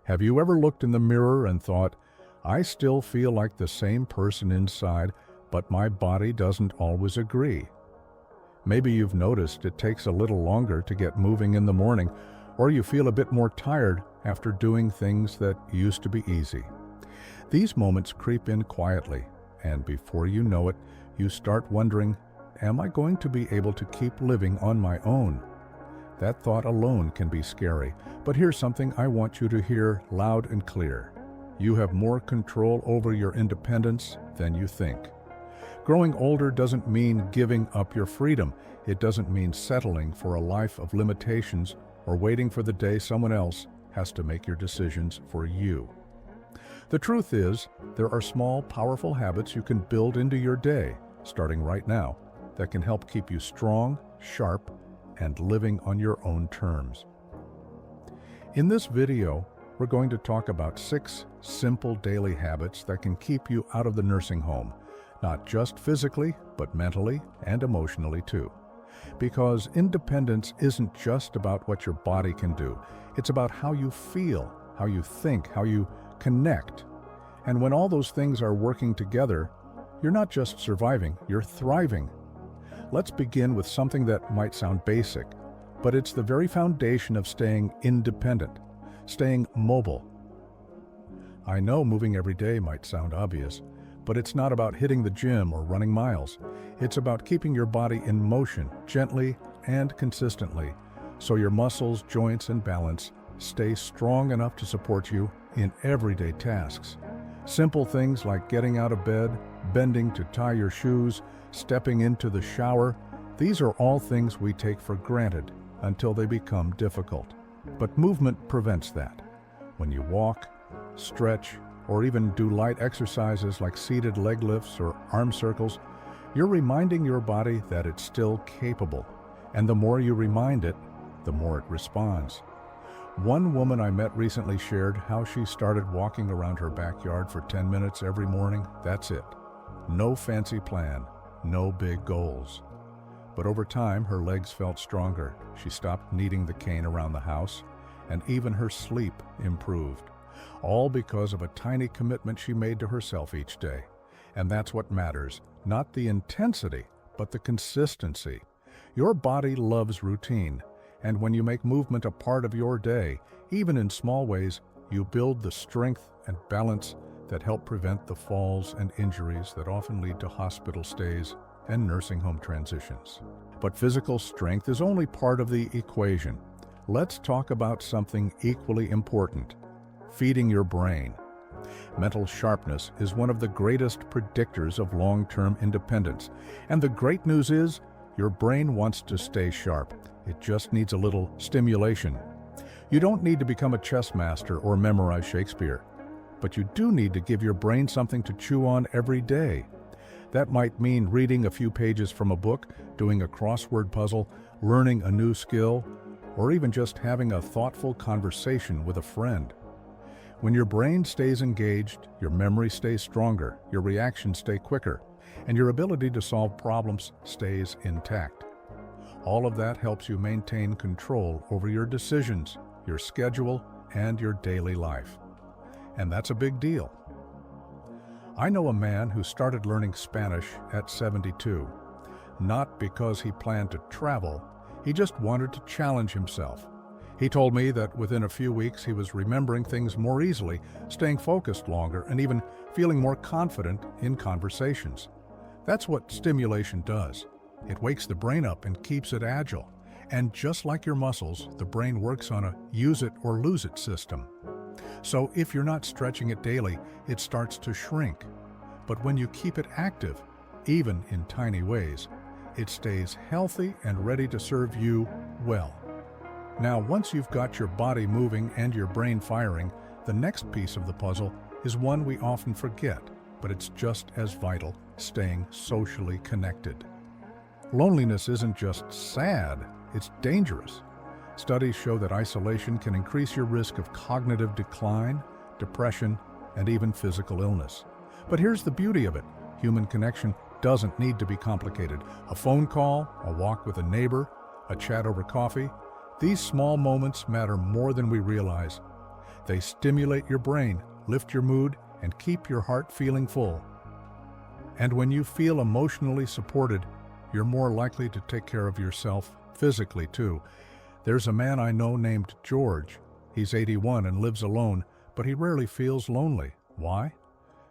Have you ever looked in the mirror and thought, I still feel like the same person inside, but my body doesn't always agree? Maybe you've noticed it takes a little longer to get moving in the morning, or you feel a bit more tired after doing things that used to be easy. These moments creep in quietly, and before you know it, you start wondering, am I going to be able to keep living on my own? That thought alone can be scary, but here's something I want you to hear loud and clear. You have more control over your independence than you think. Growing older doesn't mean giving up your freedom. It doesn't mean settling for a life of limitations or waiting for the day someone else has to make your decisions for you. The truth is, there are small, powerful habits you can build into your day, starting right now, that can help keep you strong, sharp, and living on your own terms. In this video, we're going to talk about 6 simple daily habits that can keep you out of the nursing home, not just physically, but mentally and emotionally too. Because independence isn't just about what your body can do. It's about how you feel, how you think, how you connect. And when all those things are working together, you're not just surviving, you're thriving. Let's begin with something that might sound basic, but it's the very foundation of staying independent, staying mobile. I know moving every day might sound obvious, but it's not about hitting the gym or running miles. It's about keeping your body in motion gently and consistently, so your muscles, joints, and balance stay strong enough to support you in everyday tasks. Simple things like getting out of bed, bending to tie your shoes, stepping into the shower, these are all things we take for granted until they become difficult. But movement prevents that. When you walk, stretch, or even do light exercises like seated leg lifts or arm circles, you're reminding your body that it's still capable. And the more you remind it, the more it responds. One woman I met recently shared how she started walking around her backyard for 10 minutes every morning. That's it. No fancy plan, no big goals. But over time, her legs felt stronger. She stopped needing the cane around the house, and even her sleep improved. All because of a tiny commitment she made to herself each day. And that's what matters, not the intensity, but the consistency. Your body loves routine, and when you make movement a part of your day, even in small ways, you build the strength and balance that help prevent the falls and injuries that often lead to hospital stays and nursing home transitions. But physical strength is only part of the equation. Let's talk about something equally important: feeding your brain. Mental sharpness is one of the greatest predictors of long-term independence. And the great news is, your brain wants to stay sharp. It just needs a little stimulation. You don't need to become a chess master or memorize Shakespeare, but you do need to give your brain something to chew on every day. That might mean reading a few pages from a book, doing a crossword puzzle, learning a new skill, or even just having a thoughtful conversation with a friend. When your brain stays engaged, your memory stays stronger, your reactions stay quicker, and your ability to solve problems stays intact. All of that helps you maintain control over your decisions, your schedule, and your daily life. And that's a big deal. I know a man who started learning Spanish at 72, not because he planned to travel, he just wanted to challenge himself. He told me that within a few weeks he was remembering things more easily, staying focused longer, and even feeling more confident in conversations. That's what stimulation does. It wakes the brain up and keeps it agile. And just like your muscles, the brain works on a use it or lose it system. So if you're not stretching it daily, it starts to shrink. But when you keep it active, even in tiny ways, it stays healthy and ready to serve you well. Now, once you've got your body moving and your brain firing, the next piece of the puzzle is one we often forget, but it's just as vital: staying socially connected. Loneliness isn't just sad, it's dangerous. Studies show that isolation can increase your risk of cognitive decline, depression, and even physical illness. But here's the beauty of it: human connection doesn't need to be complicated. A phone call, a walk with a neighbor, a chat over coffee, these small moments matter more than we realize. They stimulate your brain, lift your mood, and keep your heart feeling full. And when you feel emotionally supported, you're more likely to take care of yourself physically too. There's a man I know named George. He's 81 and lives alone, but he rarely feels lonely. Why?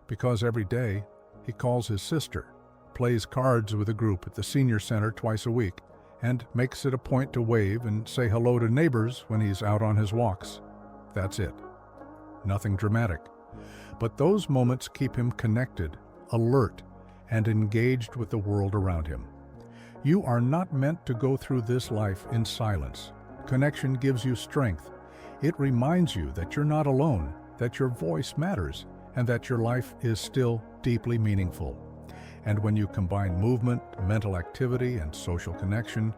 Because every day he calls his sister, plays cards with a group at the senior center twice a week, and makes it a point to wave and say hello to neighbors when he's out on his walks. That's it. Nothing dramatic. But those moments keep him connected, alert, and engaged with the world around him. You are not meant to go through this life in silence. Connection gives you strength. It reminds you that you're not alone, that your voice matters, and that your life is still deeply meaningful. And when you combine movement, mental activity, and social connection,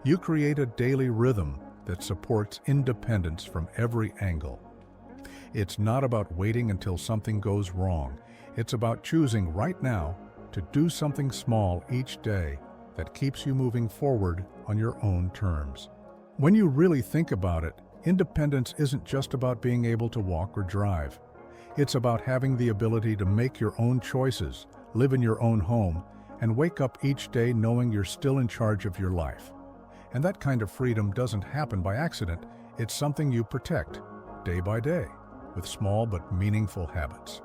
you create a daily rhythm that supports independence from every angle. It's not about waiting until something goes wrong. It's about choosing right now to do something small each day that keeps you moving forward on your own terms. When you really think about it, independence isn't just about being able to walk or drive. It's about having the ability to make your own choices, live in your own home, and wake up each day knowing you're still in charge of your life. And that kind of freedom doesn't happen by accident. It's something you protect, day by day, with small but meaningful habits.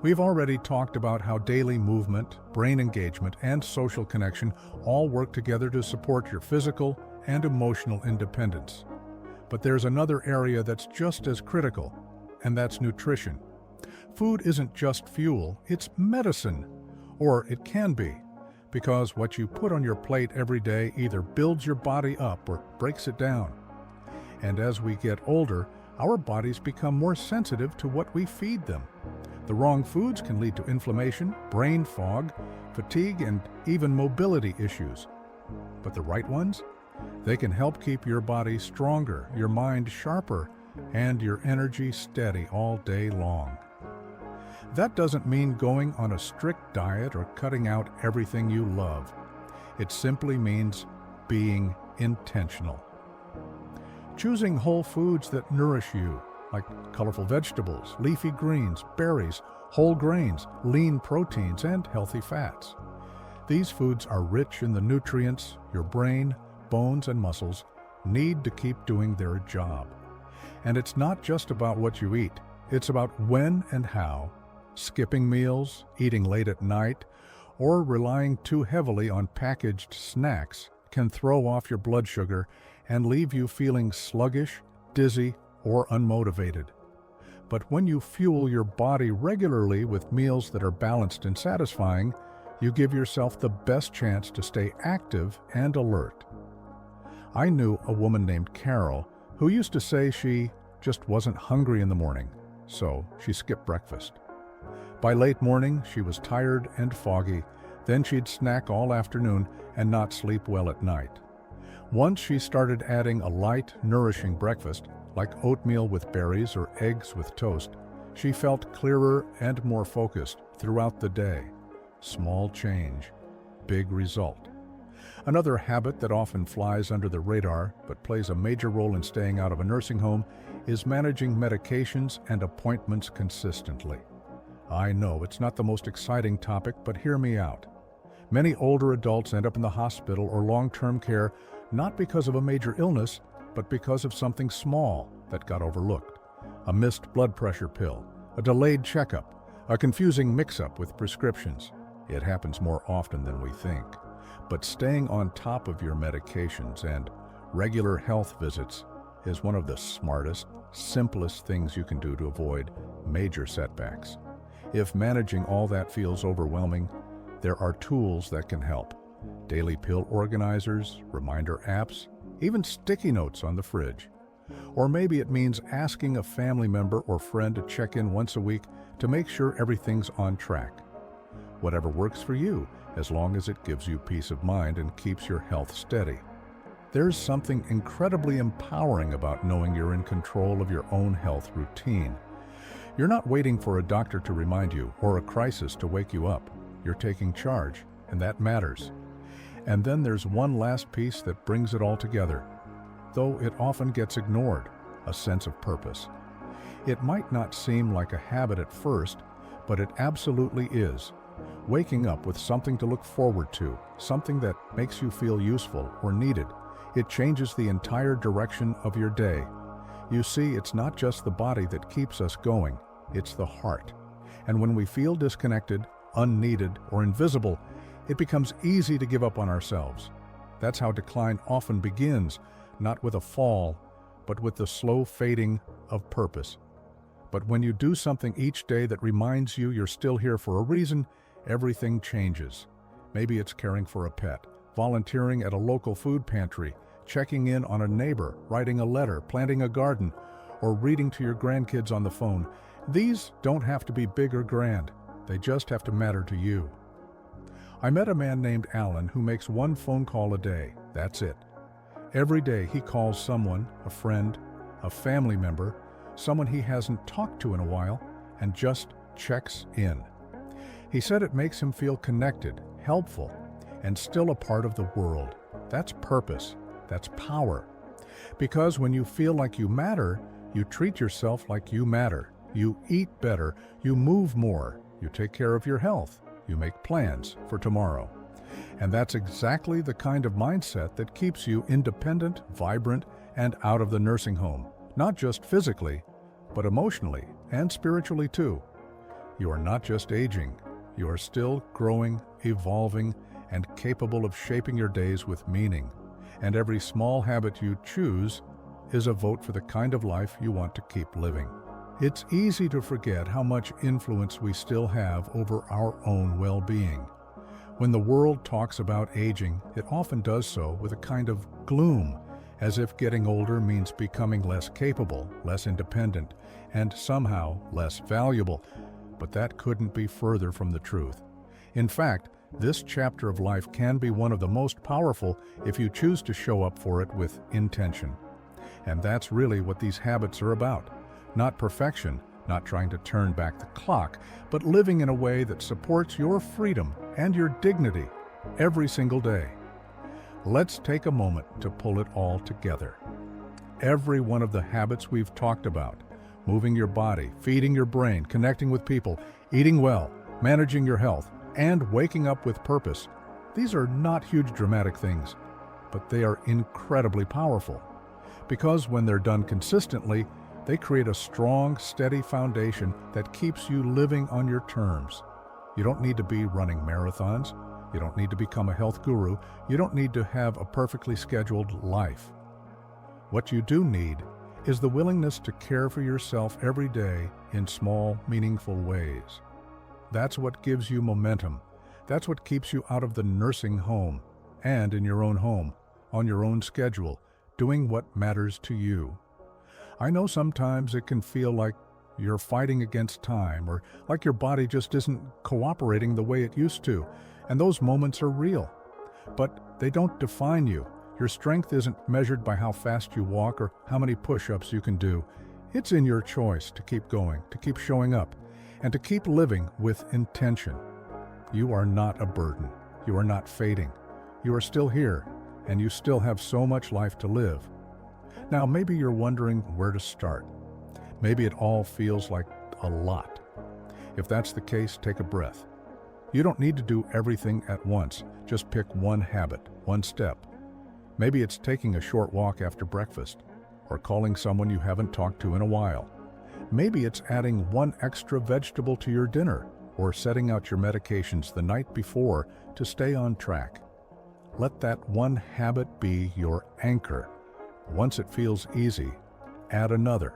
We've already talked about how daily movement, brain engagement, and social connection all work together to support your physical and emotional independence. But there's another area that's just as critical, and that's nutrition. Food isn't just fuel, it's medicine. Or it can be, because what you put on your plate every day either builds your body up or breaks it down. And as we get older, our bodies become more sensitive to what we feed them. The wrong foods can lead to inflammation, brain fog, fatigue, and even mobility issues. But the right ones? They can help keep your body stronger, your mind sharper, and your energy steady all day long. That doesn't mean going on a strict diet or cutting out everything you love. It simply means being intentional. Choosing whole foods that nourish you, like colorful vegetables, leafy greens, berries, whole grains, lean proteins, and healthy fats. These foods are rich in the nutrients your brain, bones, and muscles need to keep doing their job. And it's not just about what you eat, it's about when and how. Skipping meals, eating late at night, or relying too heavily on packaged snacks can throw off your blood sugar and leave you feeling sluggish, dizzy, or unmotivated. But when you fuel your body regularly with meals that are balanced and satisfying, you give yourself the best chance to stay active and alert. I knew a woman named Carol who used to say she just wasn't hungry in the morning, so she skipped breakfast. By late morning, she was tired and foggy. Then she'd snack all afternoon and not sleep well at night. Once she started adding a light, nourishing breakfast, like oatmeal with berries or eggs with toast, she felt clearer and more focused throughout the day. Small change, big result. Another habit that often flies under the radar but plays a major role in staying out of a nursing home is managing medications and appointments consistently. I know it's not the most exciting topic, but hear me out. Many older adults end up in the hospital or long-term care not because of a major illness, but because of something small that got overlooked. A missed blood pressure pill, a delayed checkup, a confusing mix-up with prescriptions. It happens more often than we think. But staying on top of your medications and regular health visits is one of the smartest, simplest things you can do to avoid major setbacks. If managing all that feels overwhelming, there are tools that can help. Daily pill organizers, reminder apps, even sticky notes on the fridge. Or maybe it means asking a family member or friend to check in once a week to make sure everything's on track. Whatever works for you, as long as it gives you peace of mind and keeps your health steady. There's something incredibly empowering about knowing you're in control of your own health routine. You're not waiting for a doctor to remind you or a crisis to wake you up. You're taking charge, and that matters. And then there's one last piece that brings it all together, though it often gets ignored: a sense of purpose. It might not seem like a habit at first, but it absolutely is. Waking up with something to look forward to, something that makes you feel useful or needed, it changes the entire direction of your day. You see, it's not just the body that keeps us going, it's the heart. And when we feel disconnected, unneeded, or invisible, it becomes easy to give up on ourselves. That's how decline often begins, not with a fall, but with the slow fading of purpose. But when you do something each day that reminds you you're still here for a reason, everything changes. Maybe it's caring for a pet, volunteering at a local food pantry, checking in on a neighbor, writing a letter, planting a garden, or reading to your grandkids on the phone. These don't have to be big or grand. They just have to matter to you. I met a man named Alan who makes one phone call a day. That's it. Every day he calls someone, a friend, a family member, someone he hasn't talked to in a while, and just checks in. He said it makes him feel connected, helpful, and still a part of the world. That's purpose. That's power. Because when you feel like you matter, you treat yourself like you matter. You eat better, you move more, you take care of your health, you make plans for tomorrow. And that's exactly the kind of mindset that keeps you independent, vibrant, and out of the nursing home. Not just physically, but emotionally and spiritually too. You are not just aging, you are still growing, evolving, and capable of shaping your days with meaning. And every small habit you choose is a vote for the kind of life you want to keep living. It's easy to forget how much influence we still have over our own well-being. When the world talks about aging, it often does so with a kind of gloom, as if getting older means becoming less capable, less independent, and somehow less valuable. But that couldn't be further from the truth. In fact, this chapter of life can be one of the most powerful if you choose to show up for it with intention. And that's really what these habits are about. Not perfection, not trying to turn back the clock, but living in a way that supports your freedom and your dignity every single day. Let's take a moment to pull it all together. Every one of the habits we've talked about, moving your body, feeding your brain, connecting with people, eating well, managing your health, and waking up with purpose, these are not huge dramatic things, but they are incredibly powerful. Because when they're done consistently, they create a strong, steady foundation that keeps you living on your terms. You don't need to be running marathons. You don't need to become a health guru. You don't need to have a perfectly scheduled life. What you do need is the willingness to care for yourself every day in small, meaningful ways. That's what gives you momentum. That's what keeps you out of the nursing home and in your own home, on your own schedule, doing what matters to you. I know sometimes it can feel like you're fighting against time or like your body just isn't cooperating the way it used to, and those moments are real. But they don't define you. Your strength isn't measured by how fast you walk or how many push-ups you can do. It's in your choice to keep going, to keep showing up, and to keep living with intention. You are not a burden. You are not fading. You are still here, and you still have so much life to live. Now, maybe you're wondering where to start. Maybe it all feels like a lot. If that's the case, take a breath. You don't need to do everything at once. Just pick one habit, one step. Maybe it's taking a short walk after breakfast, or calling someone you haven't talked to in a while. Maybe it's adding one extra vegetable to your dinner, or setting out your medications the night before to stay on track. Let that one habit be your anchor. Once it feels easy, add another.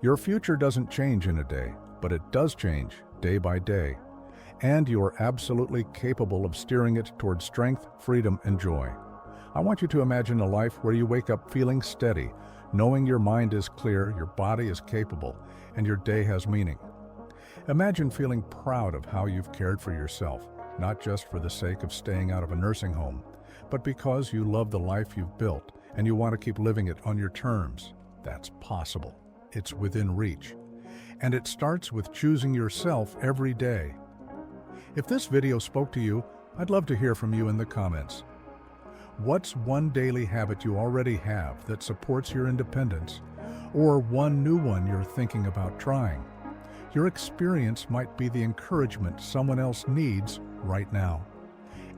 Your future doesn't change in a day, but it does change day by day. And you are absolutely capable of steering it towards strength, freedom, and joy. I want you to imagine a life where you wake up feeling steady, knowing your mind is clear, your body is capable, and your day has meaning. Imagine feeling proud of how you've cared for yourself, not just for the sake of staying out of a nursing home, but because you love the life you've built and you want to keep living it on your terms. That's possible. It's within reach. And it starts with choosing yourself every day. If this video spoke to you, I'd love to hear from you in the comments. What's one daily habit you already have that supports your independence? or one new one you're thinking about trying. Your experience might be the encouragement someone else needs right now.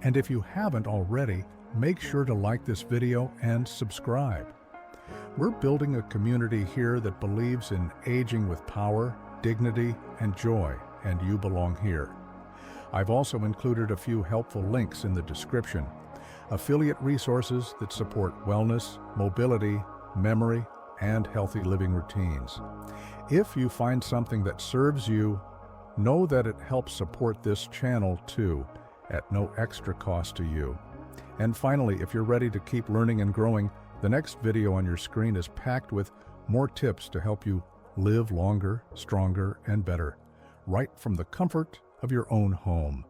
And if you haven't already, make sure to like this video and subscribe. We're building a community here that believes in aging with power, dignity, and joy, and you belong here. I've also included a few helpful links in the description. Affiliate resources that support wellness, mobility, memory, and healthy living routines. If you find something that serves you, know that it helps support this channel too, at no extra cost to you. And finally, if you're ready to keep learning and growing, the next video on your screen is packed with more tips to help you live longer, stronger, and better, right from the comfort of your own home.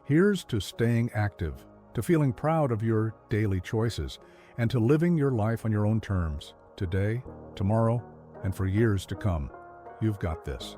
Here's to staying active, to feeling proud of your daily choices, and to living your life on your own terms, today, tomorrow, and for years to come. You've got this.